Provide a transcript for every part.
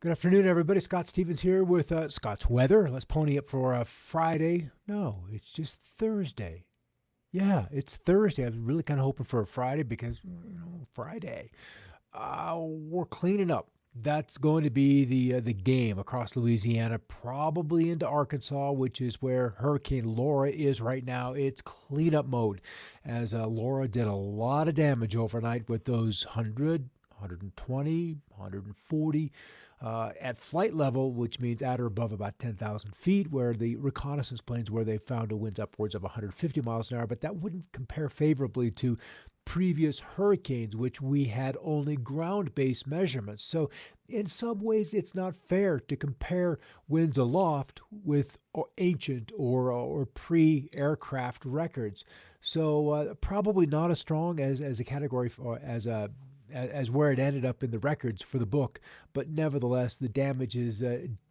Good afternoon, everybody. Scott Stevens here with Scott's Weather. Let's pony up for Friday. No, it's just Thursday. Yeah, it's Thursday. I was really kind of hoping for a Friday because, Friday. We're cleaning up. That's going to be the game across Louisiana, probably into Arkansas, which is where Hurricane Laura is right now. It's cleanup mode, as Laura did a lot of damage overnight with those 100, 120, 140 at flight level, which means at or above about 10,000 feet, where the reconnaissance planes where they found a winds upwards of 150 miles an hour. But that wouldn't compare favorably to previous hurricanes, which we had only ground-based measurements. So in some ways, it's not fair to compare winds aloft with ancient or pre-aircraft records. So probably not as strong as a category or as where it ended up in the records for the book, but nevertheless, the damage is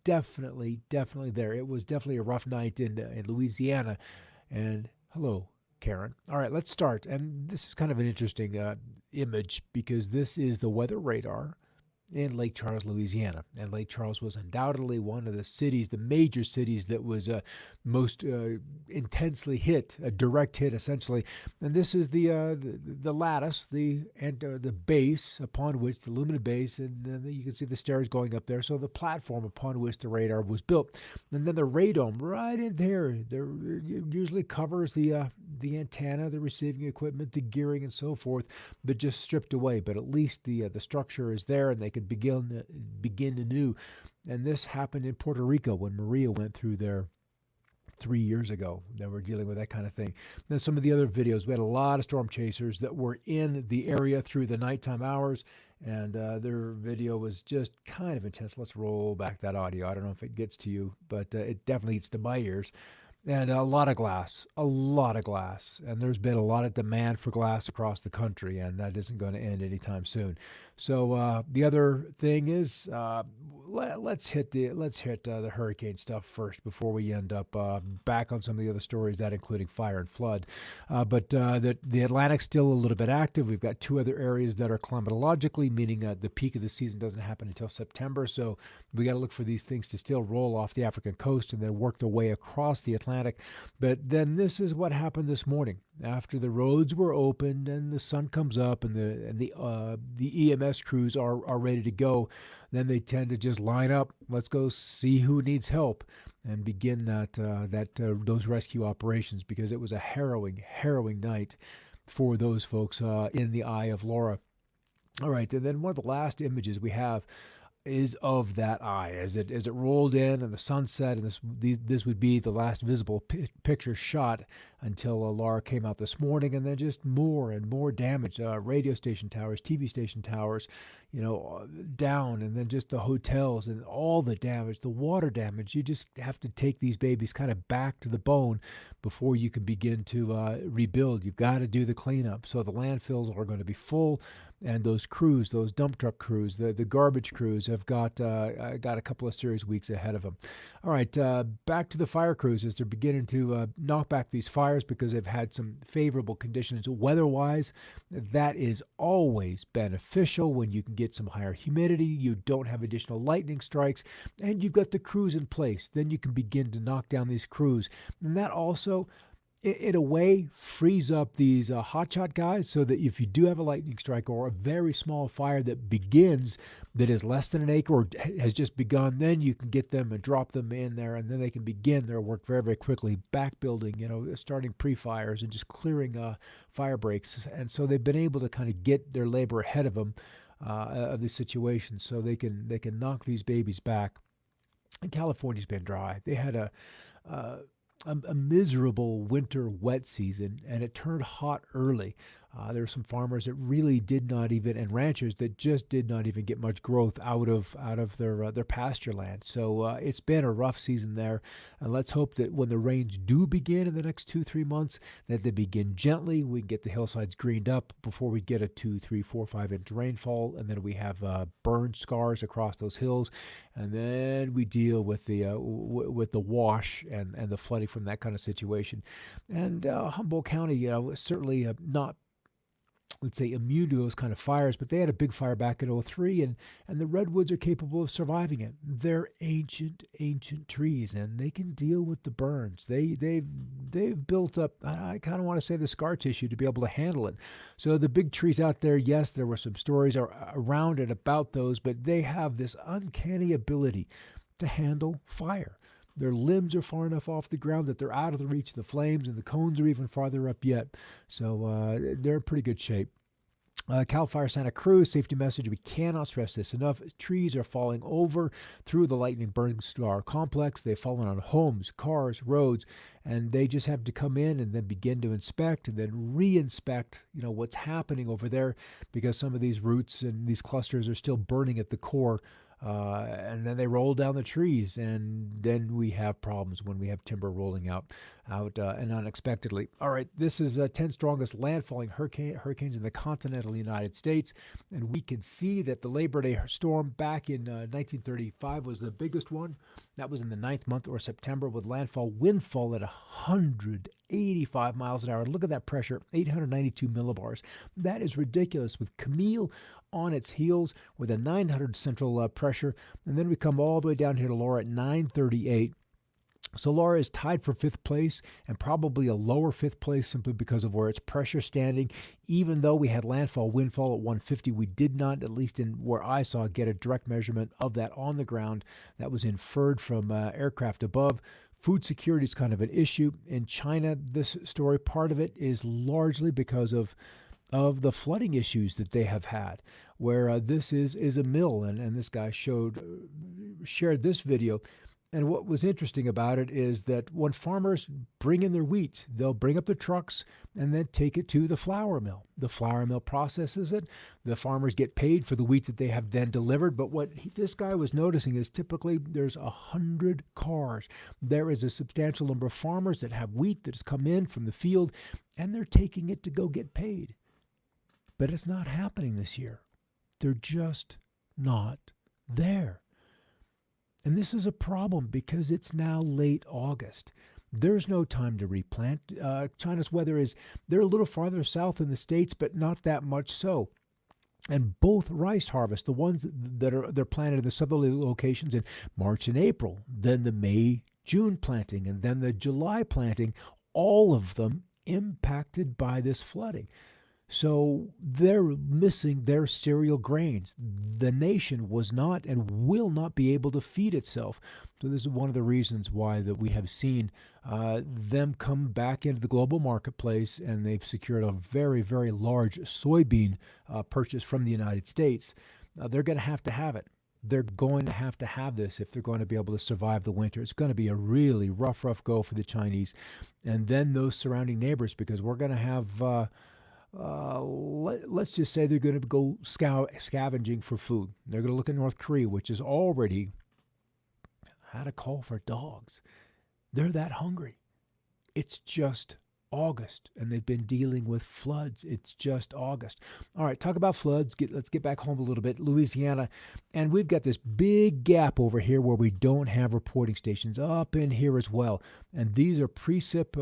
definitely there. It was definitely a rough night in Louisiana. And hello, Karen. All right, let's start. And this is kind of an interesting image because this is the weather radar in Lake Charles, Louisiana. And Lake Charles was undoubtedly one of the cities, the major cities that was most intensely hit, a direct hit essentially. And this is the lattice, the base upon which the luminous base, and then you can see the stairs going up there. So the platform upon which the radar was built, and then the radome right in there. There usually covers the antenna, the receiving equipment, the gearing, and so forth, but just stripped away. But at least the structure is there, and they could begin anew. And this happened in Puerto Rico when Maria went through there 3 years ago. They were dealing with that kind of thing. Then some of the other videos, we had a lot of storm chasers that were in the area through the nighttime hours, and their video was just kind of intense. Let's roll back that audio. I don't know if it gets to you, but it definitely gets to my ears. And a lot of glass, a lot of glass. And there's been a lot of demand for glass across the country, and that isn't going to end anytime soon. So the other thing is, let's hit the hurricane stuff first before we end up back on some of the other stories, that including fire and flood. But the Atlantic's still a little bit active. We've got two other areas that are climatologically, meaning the peak of the season doesn't happen until September. So we got to look for these things to still roll off the African coast and then work their way across the Atlantic. But then this is what happened this morning after the roads were opened and the sun comes up and the EMS crews are ready to go. Then they tend to just line up. Let's go see who needs help and begin those rescue operations, because it was a harrowing night for those folks in the eye of Laura. All right, and then one of the last images we have is of that eye as it rolled in and the sunset, and this would be the last visible picture shot until Laura came out this morning, and then just more and more damage, radio station towers, TV station towers, down, and then just the hotels and all the damage, the water damage. You just have to take these babies kind of back to the bone before you can begin to rebuild. You've got to do the cleanup. So the landfills are going to be full. And those crews, those dump truck crews, the garbage crews have got a couple of serious weeks ahead of them. All right, back to the fire crews as they're beginning to knock back these fires because they've had some favorable conditions weather-wise. That is always beneficial when you can get some higher humidity, you don't have additional lightning strikes, and you've got the crews in place. Then you can begin to knock down these crews. And that also, in a way, frees up these hotshot guys, so that if you do have a lightning strike or a very small fire that begins, that is less than an acre or has just begun, then you can get them and drop them in there, and then they can begin their work very, very quickly, back building, starting pre-fires and just clearing fire breaks. And so they've been able to kind of get their labor ahead of them, of the situation, so they can knock these babies back. And California's been dry. They had a miserable winter wet season, and it turned hot early. There were some farmers that really did not even, and ranchers that just did not even get much growth out of their pasture land. So it's been a rough season there, and let's hope that when the rains do begin in the next 2-3 months, that they begin gently. We can get the hillsides greened up before we get a 2, 3, 4, 5 inch rainfall, and then we have burn scars across those hills, and then we deal with the wash and the flooding from that kind of situation. And Humboldt County, certainly not let's say, immune to those kind of fires, but they had a big fire back in '03, and the redwoods are capable of surviving it. They're ancient trees, and they can deal with the burns. They've built up, I kind of want to say, the scar tissue to be able to handle it. So the big trees out there, yes, there were some stories around and about those, but they have this uncanny ability to handle fire. Their limbs are far enough off the ground that they're out of the reach of the flames, and the cones are even farther up yet. So they're in pretty good shape. Cal Fire Santa Cruz safety message. We cannot stress this enough. Trees are falling over through the lightning burn star complex. They've fallen on homes, cars, roads, and they just have to come in and then begin to inspect and then re-inspect, what's happening over there, because some of these roots and these clusters are still burning at the core. And then they roll down the trees, and then we have problems when we have timber rolling out and unexpectedly. All right, this is 10 strongest landfalling hurricanes in the continental United States, and we can see that the Labor Day storm back in 1935 was the biggest one. That was in the 9th month, or September, with landfall windfall at 185 miles an hour. Look at that pressure, 892 millibars. That is ridiculous, with Camille on its heels with a 900 central pressure. And then we come all the way down here to Laura at 938. So Laura is tied for 5th place, and probably a lower 5th place simply because of where its pressure standing. Even though we had landfall windfall at 150, we did not, at least in where I saw, get a direct measurement of that on the ground. That was inferred from aircraft above. Food security is kind of an issue. In China, this story, part of it is largely because of the flooding issues that they have had, where this is a mill, and this guy shared this video. And what was interesting about it is that when farmers bring in their wheat, they'll bring up the trucks and then take it to the flour mill. The flour mill processes it. The farmers get paid for the wheat that they have then delivered. But what this guy was noticing is typically there's 100 cars. There is a substantial number of farmers that have wheat that has come in from the field, and they're taking it to go get paid. But it's not happening this year. They're just not there. And this is a problem because it's now late August. There's no time to replant. China's weather is, they're a little farther south in the States, but not that much so. And both rice harvests, the ones they're planted in the southerly locations in March and April, then the May, June planting, and then the July planting, all of them impacted by this flooding. So they're missing their cereal grains. The nation was not and will not be able to feed itself. So this is one of the reasons why that we have seen them come back into the global marketplace, and they've secured a very, very large soybean purchase from the United States. They're going to have it. They're going to have this if they're going to be able to survive the winter. It's going to be a really rough go for the Chinese, and then those surrounding neighbors, because we're going to have... let's just say they're going to go scavenging for food. They're going to look at North Korea, which has already had a call for dogs. They're that hungry. It's just August, and they've been dealing with floods. It's just August. All right, talk about floods. Let's get back home a little bit. Louisiana, and we've got this big gap over here where we don't have reporting stations up in here as well. And these are precip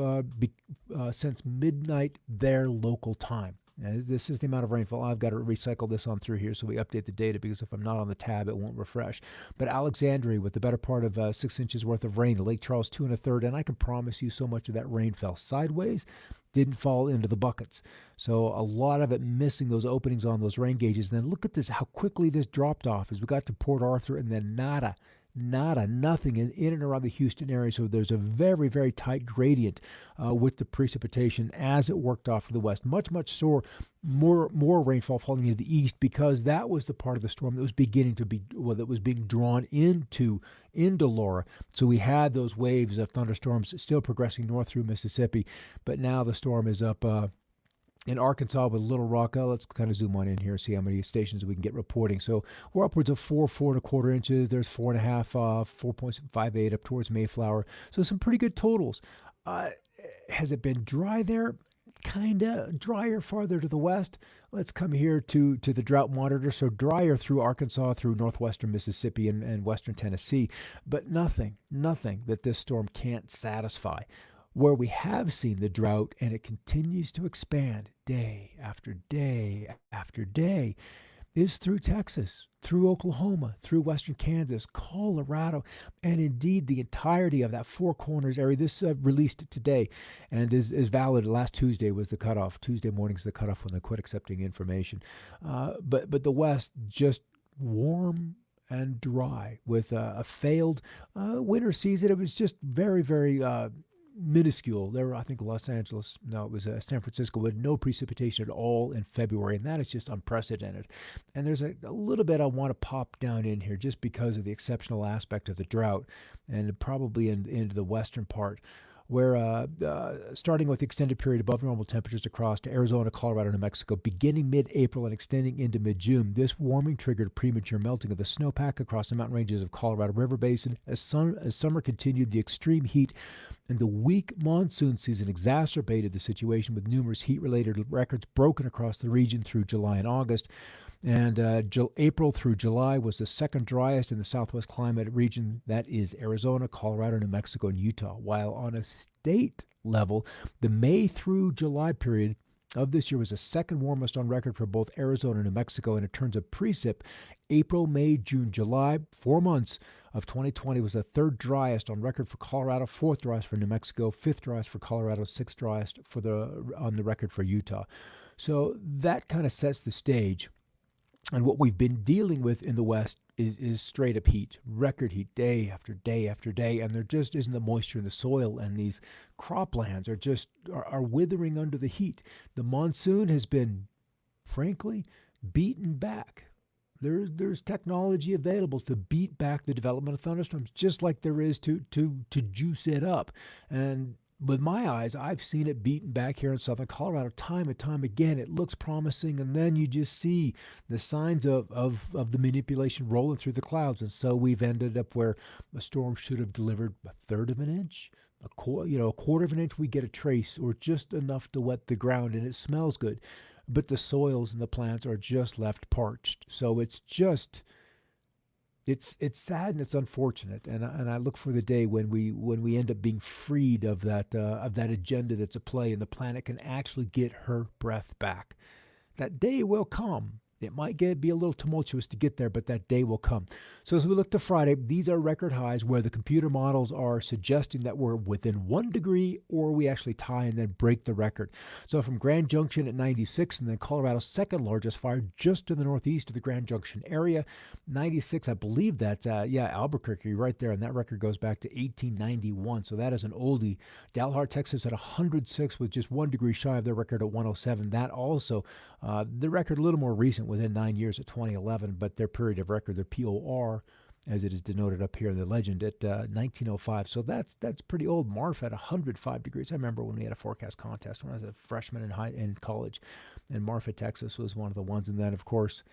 since midnight their local time. This is the amount of rainfall. I've got to recycle this on through here so we update the data, because if I'm not on the tab, it won't refresh. But Alexandria with the better part of 6 inches worth of rain. The Lake Charles 2 1/3, and I can promise you so much of that rain fell sideways, didn't fall into the buckets. So a lot of it missing those openings on those rain gauges. And then look at this, how quickly this dropped off as we got to Port Arthur, and then nothing in and around the Houston area. So there's a very, very tight gradient with the precipitation as it worked off to the west. Much more rainfall falling into the east, because that was the part of the storm that was beginning to be, that was being drawn into Laura. So we had those waves of thunderstorms still progressing north through Mississippi, but now the storm is up in Arkansas with Little Rock. Let's kind of zoom on in here and see how many stations we can get reporting. So we're upwards of 4 1/4 inches. There's 4.5, 4.58 up towards Mayflower. So some pretty good totals. Has it been dry there? Kind of drier farther to the west. Let's come here to the drought monitor. So drier through Arkansas, through northwestern Mississippi and western Tennessee, but nothing that this storm can't satisfy. Where we have seen the drought, and it continues to expand day after day after day, is through Texas, through Oklahoma, through western Kansas, Colorado, and indeed the entirety of that Four Corners area. This released today and is valid. Last Tuesday was the cutoff. Tuesday morning is the cutoff when they quit accepting information. But the West just warm and dry with a failed winter season. It was just very, very minuscule. There were, I think, Los Angeles, no, it was San Francisco, with no precipitation at all in February, and that is just unprecedented. And there's a little bit I want to pop down in here just because of the exceptional aspect of the drought, and probably into the western part, where starting with the extended period above normal temperatures across to Arizona, Colorado, New Mexico, beginning mid-April and extending into mid-June. This warming triggered premature melting of the snowpack across the mountain ranges of Colorado River Basin. As summer continued, the extreme heat and the weak monsoon season exacerbated the situation, with numerous heat-related records broken across the region through July and August. And April through July was the second driest in the southwest climate region, that is Arizona, Colorado, New Mexico, and Utah. While on a state level, the May through July period of this year was the second warmest on record for both Arizona and New Mexico. And in terms of precip, April, May, June, July, 4 months of 2020 was the third driest on record for Colorado, fourth driest for New Mexico, fifth driest for Colorado, sixth driest on the record for Utah. So that kind of sets the stage. And what we've been dealing with in the West is straight up heat, record heat, day after day after day, and there just isn't the moisture in the soil, and these croplands are withering under the heat. The monsoon has been, frankly, beaten back. There's technology available to beat back the development of thunderstorms, just like there is to juice it up. And with my eyes, I've seen it beaten back here in southern Colorado time and time again. It looks promising, and then you just see the signs of the manipulation rolling through the clouds. And so we've ended up where a storm should have delivered a third of an inch, a quarter of an inch. We get a trace, or just enough to wet the ground, and it smells good. But the soils and the plants are just left parched. So it's just... It's sad and it's unfortunate, and I look for the day when we end up being freed of that agenda that's at play, and the planet can actually get her breath back. That day will come. It might be a little tumultuous to get there, but that day will come. So as we look to Friday, these are record highs where the computer models are suggesting that we're within 1 degree, or we actually tie and then break the record. So from Grand Junction at 96, and then Colorado's second largest fire just to the northeast of the Grand Junction area, 96, I believe that's, Albuquerque right there, and that record goes back to 1891, so that is an oldie. Dalhart, Texas at 106 with just 1 degree shy of their record at 107. That also, the record a little more recent, within 9 years at 2011, but their period of record, their POR, as it is denoted up here in the legend, at 1905. So that's pretty old. Marfa at 105 degrees. I remember when we had a forecast contest when I was a freshman in college, and Marfa, Texas was one of the ones. And then, of course,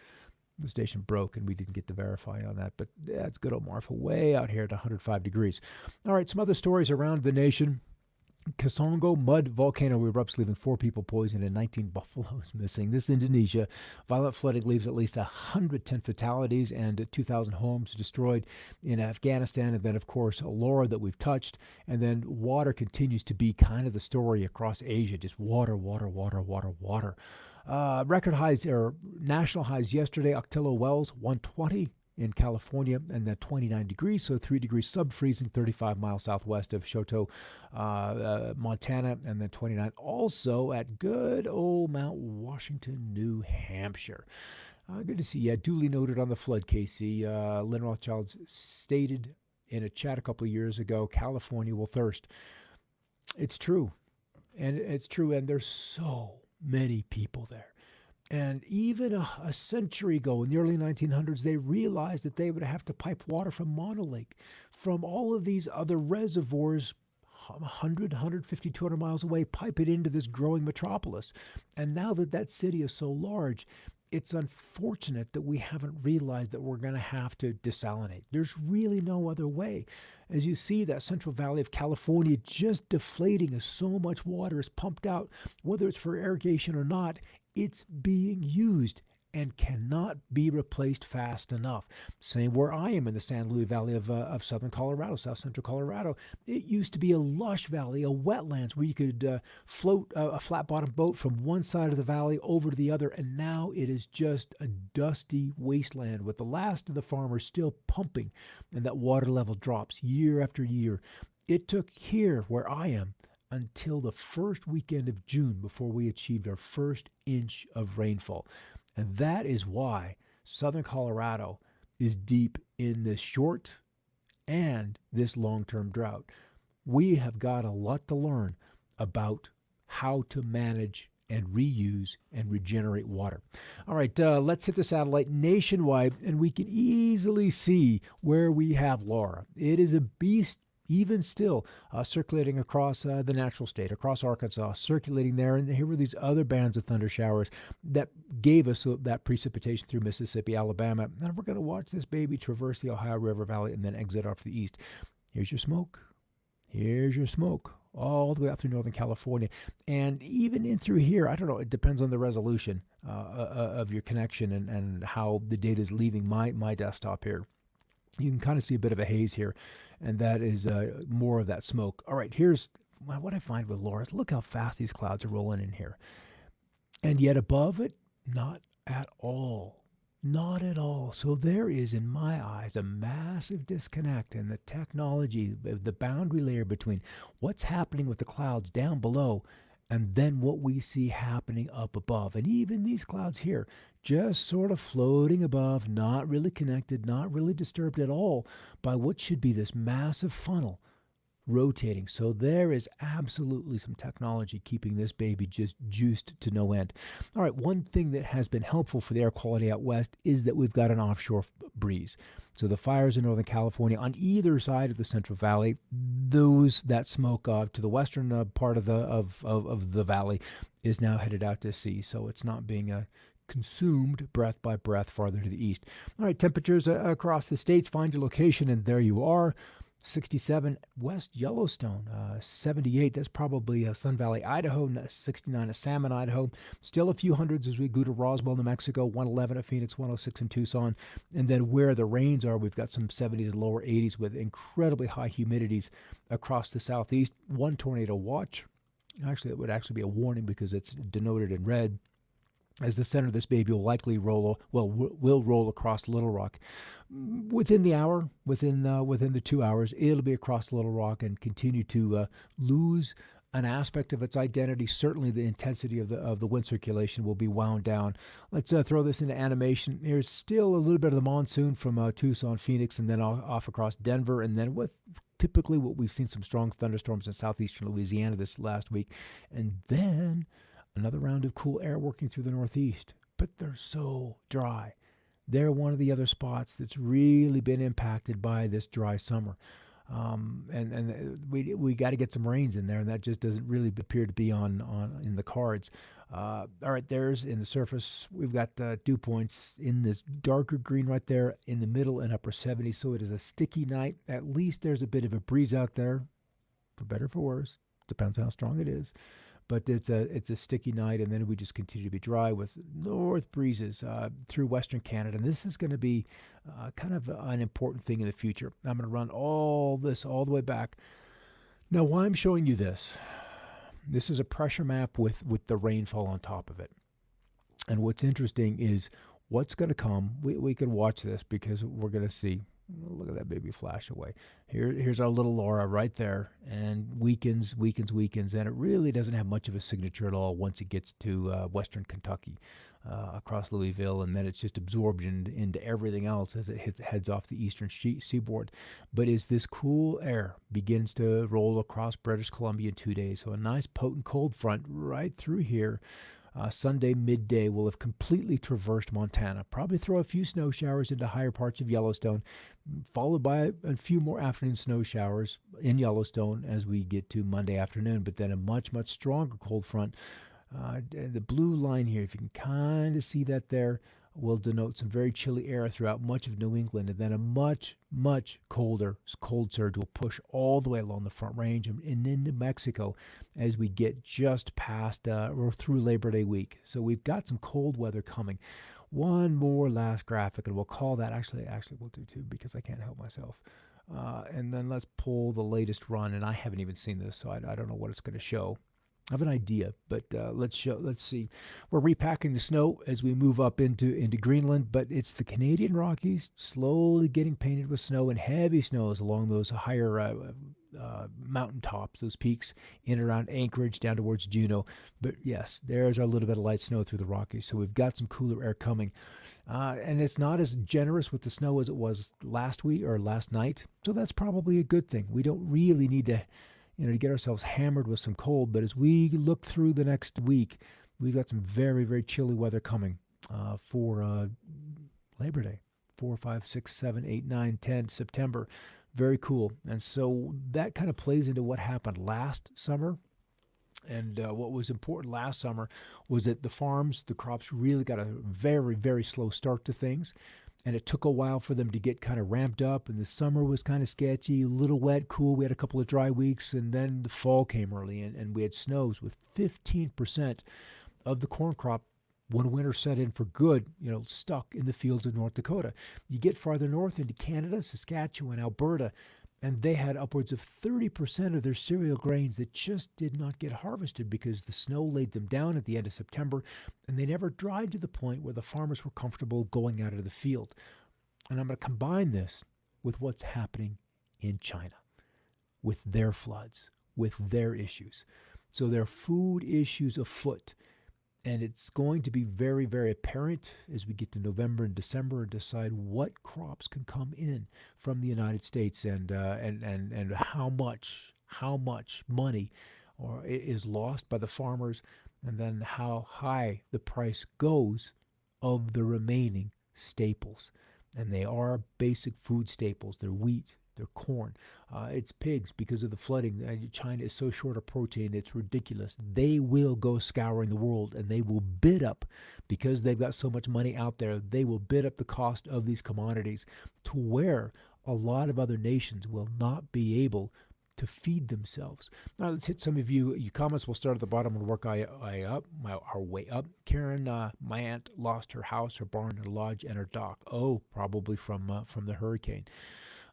the station broke and we didn't get to verify on that. But that's good old Marfa, way out here at 105 degrees. All right, some other stories around the nation. Kasongo mud volcano erupts, leaving 4 people poisoned and 19 buffaloes missing. This Indonesia. Violent flooding leaves at least 110 fatalities and 2,000 homes destroyed in Afghanistan. And then, of course, Laura that we've touched. And then water continues to be kind of the story across Asia. Just water, water, water, water, water. Record highs, or national highs yesterday. Octillo Wells, 120. In California, and then 29 degrees, so 3 degrees sub-freezing, 35 miles southwest of Choteau, Montana, and then 29 also at good old Mount Washington, New Hampshire. Good to see you. Duly noted on the flood, KC. Lynn Rothschild's stated in a chat a couple of years ago, California will thirst. It's true, and there's so many people there. And even a century ago, in the early 1900s, they realized that they would have to pipe water from Mono Lake, from all of these other reservoirs, 100, 150, 200 miles away, pipe it into this growing metropolis. And now that city is so large, it's unfortunate that we haven't realized that we're going to have to desalinate. There's really no other way. As you see, that Central Valley of California just deflating as so much water is pumped out, whether it's for irrigation or not, it's being used. and cannot be replaced fast enough. Same where I am in the San Luis Valley of southern Colorado, south central Colorado. It used to be a lush valley, a wetlands where you could float a flat bottom boat from one side of the valley over to the other, and now it is just a dusty wasteland with the last of the farmers still pumping, and that water level drops year after year. It took here, where I am, until the first weekend of June before we achieved our first inch of rainfall. And that is why southern Colorado is deep in this short and this long-term drought. We have got a lot to learn about how to manage and reuse and regenerate water. All right, let's hit the satellite nationwide, and we can easily see where we have Laura. It is a beast even still, circulating across the natural state, across Arkansas, circulating there. And here were these other bands of thunder showers that gave us that precipitation through Mississippi, Alabama. And we're going to watch this baby traverse the Ohio River Valley and then exit off to the east. Here's your smoke. Here's your smoke. All the way out through Northern California. And even in through here, I don't know, it depends on the resolution of your connection and how the data is leaving my desktop here. You can kind of see a bit of a haze here, and that is more of that smoke. All right, here's what I find with Laura. Look how fast these clouds are rolling in here. And yet above it, not at all. Not at all. So there is, in my eyes, a massive disconnect in the technology, the boundary layer between what's happening with the clouds down below and then what we see happening up above. And even these clouds here, just sort of floating above, not really connected, not really disturbed at all by what should be this massive funnel rotating. So there is absolutely some technology keeping this baby just juiced to no end. All right, one thing that has been helpful for the air quality out west is that we've got an offshore breeze. So the fires in Northern California on either side of the Central Valley, that smoke to the western part of the valley is now headed out to sea. So it's not being consumed breath by breath farther to the east. All right, temperatures across the states. Find your location, and there you are. 67 West Yellowstone, 78, that's probably Sun Valley, Idaho, 69 at Salmon, Idaho. Still a few hundreds as we go to Roswell, New Mexico, 111 at Phoenix, 106 in Tucson. And then where the rains are, we've got some 70s and lower 80s with incredibly high humidities across the southeast. One tornado watch. Actually, it would actually be a warning because it's denoted in red, as the center of this baby will likely will roll across Little Rock. Within the hour, within the 2 hours, it'll be across Little Rock and continue to lose an aspect of its identity. Certainly the intensity of the wind circulation will be wound down. Let's throw this into animation. There's still a little bit of the monsoon from Tucson, Phoenix, and then off across Denver, and then with typically what we've seen some strong thunderstorms in southeastern Louisiana this last week. And then another round of cool air working through the northeast, but they're so dry. They're one of the other spots that's really been impacted by this dry summer. And we got to get some rains in there, and that just doesn't really appear to be in the cards. All right, there's in the surface, we've got dew points in this darker green right there in the middle and upper 70s, so it is a sticky night. At least there's a bit of a breeze out there, for better or for worse, depends on how strong it is. But it's a sticky night, and then we just continue to be dry with north breezes through western Canada. And this is going to be kind of an important thing in the future. I'm going to run all this all the way back. Now, why I'm showing you this is a pressure map with the rainfall on top of it. And what's interesting is what's going to come. We can watch this because we're going to see. Look at that baby flash away. Here's our little Laura right there, and weakens, and it really doesn't have much of a signature at all once it gets to western Kentucky, across Louisville, and then it's just absorbed into everything else as it heads off the eastern seaboard. But as this cool air begins to roll across British Columbia in 2 days, so a nice potent cold front right through here. Sunday midday will have completely traversed Montana. Probably throw a few snow showers into higher parts of Yellowstone, followed by a few more afternoon snow showers in Yellowstone as we get to Monday afternoon. But then a much, much stronger cold front. The blue line here, if you can kind of see that there, will denote some very chilly air throughout much of New England, and then a much, much colder cold surge will push all the way along the Front Range and into Mexico as we get just past or through Labor Day week. So we've got some cold weather coming. One more last graphic, and we'll call that, actually, we'll do two because I can't help myself. And then let's pull the latest run, and I haven't even seen this, so I don't know what it's going to show. I have an idea, but let's see. We're repacking the snow as we move up into Greenland, but it's the Canadian Rockies slowly getting painted with snow and heavy snows along those higher mountain tops, those peaks in and around Anchorage down towards Juneau. But yes, there's our little bit of light snow through the Rockies, so we've got some cooler air coming. And it's not as generous with the snow as it was last week or last night, so that's probably a good thing. We don't really need to get ourselves hammered with some cold. But as we look through the next week, we've got some very, very chilly weather coming for Labor Day, 4, 5, 6, 7, 8, 9, 10 September. Very cool. And so that kind of plays into what happened last summer. And what was important last summer was that the crops really got a very, very slow start to things. And it took a while for them to get kind of ramped up, and the summer was kind of sketchy, a little wet, cool. We had a couple of dry weeks, and then the fall came early, and we had snows with 15% of the corn crop when winter set in for good, stuck in the fields of North Dakota. You get farther north into Canada, Saskatchewan, Alberta, and they had upwards of 30% of their cereal grains that just did not get harvested because the snow laid them down at the end of September, and they never dried to the point where the farmers were comfortable going out of the field. And I'm going to combine this with what's happening in China, with their floods, with their issues. So there are food issues afoot. And it's going to be very, very apparent as we get to November and December and decide what crops can come in from the United States and how much money is lost by the farmers, and then how high the price goes of the remaining staples. And they are basic food staples. They're wheat, they're corn. It's pigs because of the flooding. China is so short of protein, it's ridiculous. They will go scouring the world, and they will bid up, because they've got so much money out there, they will bid up the cost of these commodities to where a lot of other nations will not be able to feed themselves. Now let's hit some of your comments. We'll start at the bottom and work our way up. Karen, my aunt lost her house, her barn, her lodge, and her dock. Oh, probably from the hurricane.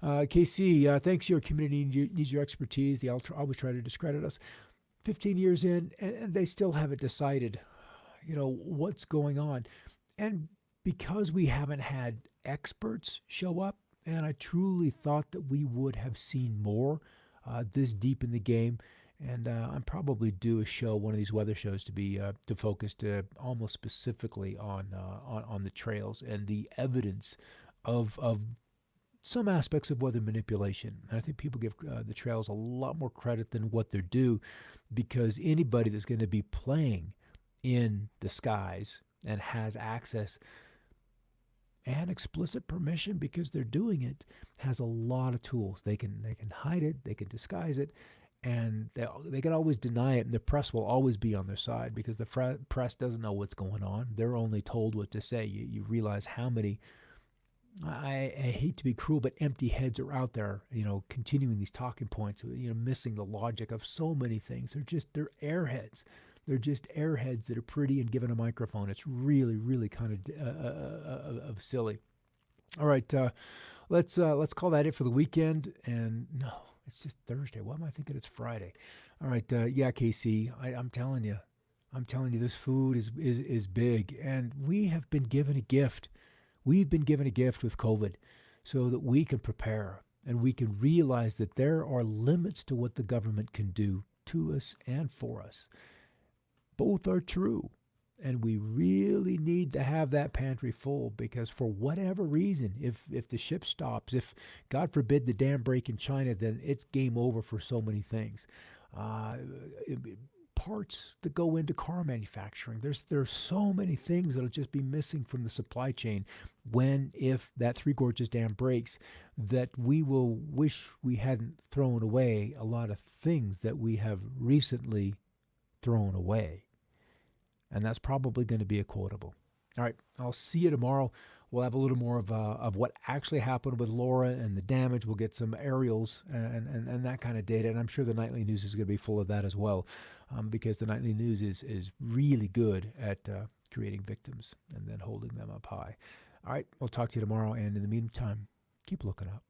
KC, thanks. Your community needs your expertise. They always try to discredit us. 15 years in, and they still haven't decided, what's going on. And because we haven't had experts show up, and I truly thought that we would have seen more this deep in the game. And I'm probably due a show, one of these weather shows, to focus almost specifically on the trails and the evidence of some aspects of weather manipulation. And I think people give the trails a lot more credit than what they're due, because anybody that's going to be playing in the skies and has access and explicit permission because they're doing it has a lot of tools. They can hide it, they can disguise it, and they can always deny it, and the press will always be on their side because the press doesn't know what's going on. They're only told what to say. You realize how many, I hate to be cruel, but empty heads are out there, continuing these talking points, missing the logic of so many things. They're airheads. They're just airheads that are pretty and given a microphone. It's really, really kind of silly. All right, let's call that it for the weekend. And no, it's just Thursday. Why am I thinking it's Friday? All right, yeah, KC, I'm telling you, this food is big, and we have been given a gift. We've been given a gift with COVID so that we can prepare and we can realize that there are limits to what the government can do to us and for us. Both are true. And we really need to have that pantry full, because for whatever reason, if the ship stops, if, God forbid, the dam break in China, then it's game over for so many things. Parts that go into car manufacturing. There's so many things that'll just be missing from the supply chain if that Three Gorges Dam breaks, that we will wish we hadn't thrown away a lot of things that we have recently thrown away. And that's probably going to be a quotable. All right, I'll see you tomorrow. We'll have a little more of what actually happened with Laura and the damage. We'll get some aerials and that kind of data. And I'm sure the nightly news is going to be full of that as well, because the nightly news is really good at creating victims and then holding them up high. All right, we'll talk to you tomorrow. And in the meantime, keep looking up.